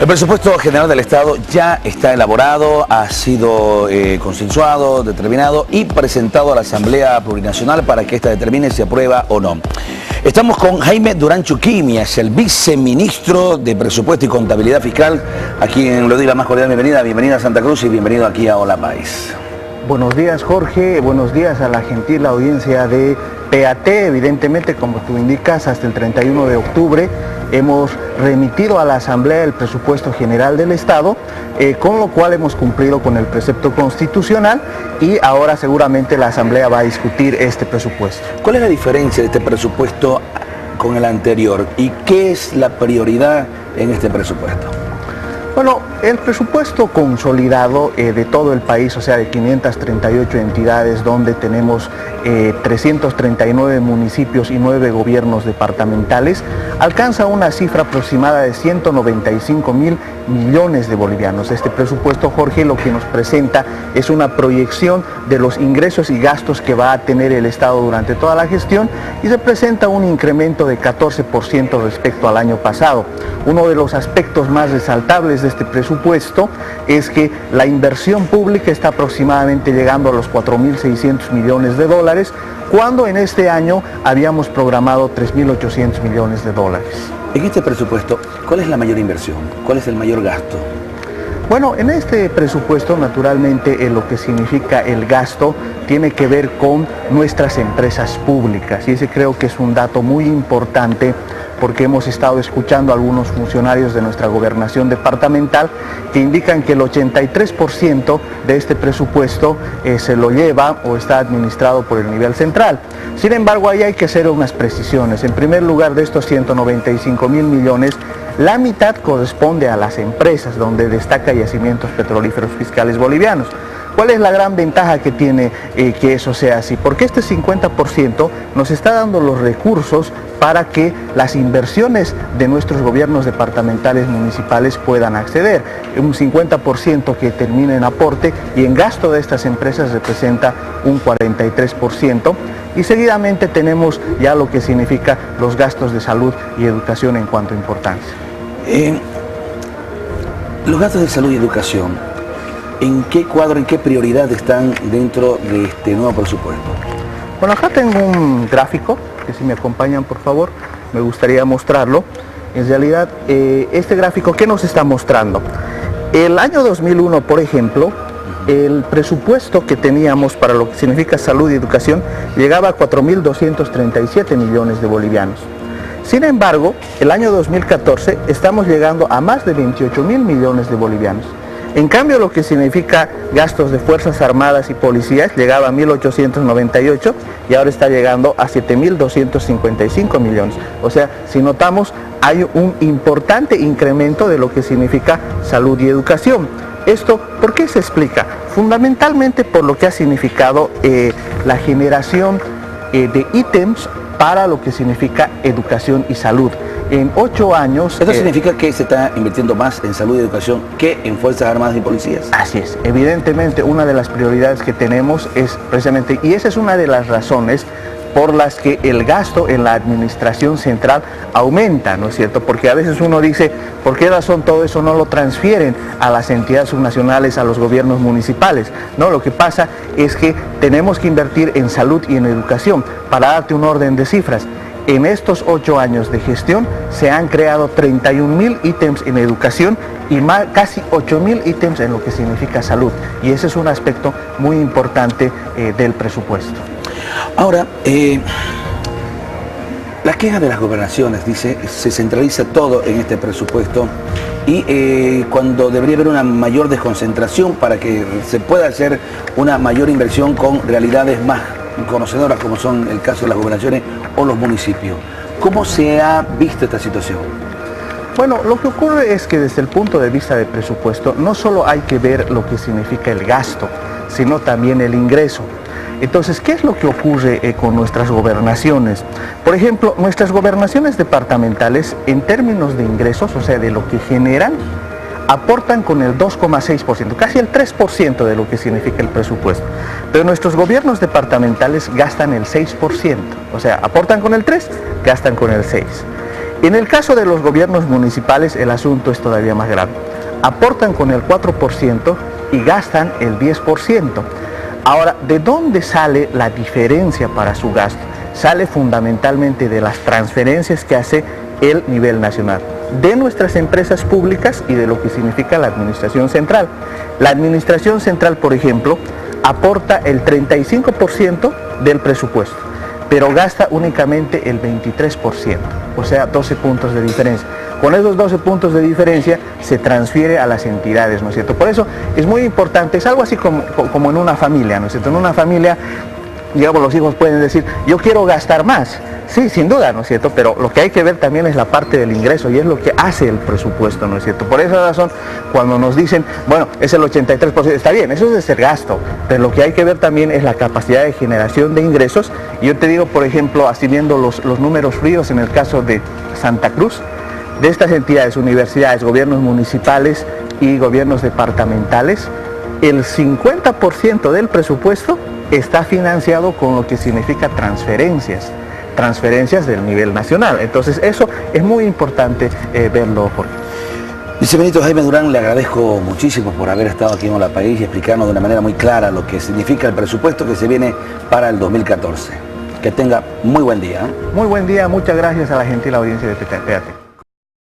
El presupuesto general del Estado ya está elaborado, ha sido consensuado, determinado y presentado a la Asamblea Plurinacional para que ésta determine si aprueba o no. Estamos con Jaime Durán Chuquimias, el viceministro de Presupuesto y Contabilidad Fiscal, a quien le doy la más cordial bienvenida. Bienvenida a Santa Cruz y bienvenido aquí a Hola País. Buenos días, Jorge, buenos días a la gentil audiencia de PAT. Evidentemente, como tú indicas, hasta el 31 de octubre hemos remitido a la Asamblea el presupuesto general del Estado, con lo cual hemos cumplido con el precepto constitucional y ahora seguramente la Asamblea va a discutir este presupuesto. ¿Cuál es la diferencia de este presupuesto con el anterior y qué es la prioridad en este presupuesto? Bueno, el presupuesto consolidado de todo el país, o sea, de 538 entidades, donde tenemos 339 municipios y 9 gobiernos departamentales, alcanza una cifra aproximada de 195.000 millones de bolivianos. Este presupuesto, Jorge, lo que nos presenta es una proyección de los ingresos y gastos que va a tener el Estado durante toda la gestión y se presenta un incremento de 14% respecto al año pasado. Uno de los aspectos más resaltables de este presupuesto es que la inversión pública está aproximadamente llegando a los 4.600 millones de dólares, cuando en este año habíamos programado 3.800 millones de dólares. En este presupuesto, ¿cuál es la mayor inversión? ¿Cuál es el mayor gasto? Bueno, en este presupuesto, naturalmente, lo que significa el gasto tiene que ver con nuestras empresas públicas, y ese creo que es un dato muy importante, porque hemos estado escuchando a algunos funcionarios de nuestra gobernación departamental que indican que el 83% de este presupuesto se lo lleva o está administrado por el nivel central. Sin embargo, ahí hay que hacer unas precisiones. En primer lugar, de estos 195.000 millones, la mitad corresponde a las empresas, donde destaca Yacimientos Petrolíferos Fiscales Bolivianos. ¿Cuál es la gran ventaja que tiene que eso sea así? Porque este 50% nos está dando los recursos para que las inversiones de nuestros gobiernos departamentales municipales puedan acceder. Un 50% que termina en aporte y en gasto de estas empresas representa un 43%. Y seguidamente tenemos ya lo que significa los gastos de salud y educación en cuanto a importancia. Los gastos de salud y educación, ¿en qué cuadro, en qué prioridad están dentro de este nuevo presupuesto? Bueno, acá tengo un gráfico, que si me acompañan por favor, me gustaría mostrarlo. En realidad, este gráfico, ¿qué nos está mostrando? El año 2001, por ejemplo, el presupuesto que teníamos para lo que significa salud y educación llegaba a 4.237 millones de bolivianos. Sin embargo, el año 2014 estamos llegando a más de 28.000 millones de bolivianos. En cambio, lo que significa gastos de Fuerzas Armadas y Policías llegaba a 1.898 y ahora está llegando a 7.255 millones. O sea, si notamos, hay un importante incremento de lo que significa salud y educación. ¿Esto por qué se explica? Fundamentalmente por lo que ha significado la generación de ítems para lo que significa educación y salud. En 8 años... ¿Esto significa que se está invirtiendo más en salud y educación que en Fuerzas Armadas y Policías? Así es. Evidentemente, una de las prioridades que tenemos es precisamente, y esa es una de las razones por las que el gasto en la administración central aumenta, ¿no es cierto? Porque a veces uno dice, ¿por qué razón todo eso no lo transfieren a las entidades subnacionales, a los gobiernos municipales? No, lo que pasa es que tenemos que invertir en salud y en educación. Para darte un orden de cifras, en estos 8 años de gestión se han creado 31.000 ítems en educación y casi 8.000 ítems en lo que significa salud. Y ese es un aspecto muy importante del presupuesto. Ahora, la queja de las gobernaciones, dice, se centraliza todo en este presupuesto y cuando debería haber una mayor desconcentración para que se pueda hacer una mayor inversión con realidades más conocedoras, como son el caso de las gobernaciones o los municipios. ¿Cómo se ha visto esta situación? Bueno, lo que ocurre es que desde el punto de vista del presupuesto no solo hay que ver lo que significa el gasto, sino también el ingreso. Entonces, ¿qué es lo que ocurre con nuestras gobernaciones? Por ejemplo, nuestras gobernaciones departamentales, en términos de ingresos, o sea, de lo que generan, aportan con el 2,6%, casi el 3% de lo que significa el presupuesto. Pero nuestros gobiernos departamentales gastan el 6%, o sea, aportan con el 3%, gastan con el 6%. En el caso de los gobiernos municipales el asunto es todavía más grave. Aportan con el 4% y gastan el 10%. Ahora, ¿de dónde sale la diferencia para su gasto? Sale fundamentalmente de las transferencias que hace el nivel nacional, de nuestras empresas públicas y de lo que significa la administración central. La administración central, por ejemplo, aporta el 35% del presupuesto, pero gasta únicamente el 23%, o sea, 12 puntos de diferencia. Con esos 12 puntos de diferencia se transfiere a las entidades, ¿no es cierto? Por eso es muy importante, es algo así como en una familia, ¿no es cierto? En una familia, digamos, los hijos pueden decir, yo quiero gastar más. Sí, sin duda, ¿no es cierto? Pero lo que hay que ver también es la parte del ingreso y es lo que hace el presupuesto, ¿no es cierto? Por esa razón, cuando nos dicen, bueno, es el 83%, está bien, eso es el gasto, pero lo que hay que ver también es la capacidad de generación de ingresos. Y yo te digo, por ejemplo, así viendo los números fríos en el caso de Santa Cruz, de estas entidades, universidades, gobiernos municipales y gobiernos departamentales, el 50% del presupuesto está financiado con lo que significa transferencias del nivel nacional. Entonces eso es muy importante verlo, Jorge. Viceministro Jaime Durán, le agradezco muchísimo por haber estado aquí en Hola País y explicarnos de una manera muy clara lo que significa el presupuesto que se viene para el 2014. Que tenga muy buen día. Muy buen día, muchas gracias a la gentil audiencia de PTT.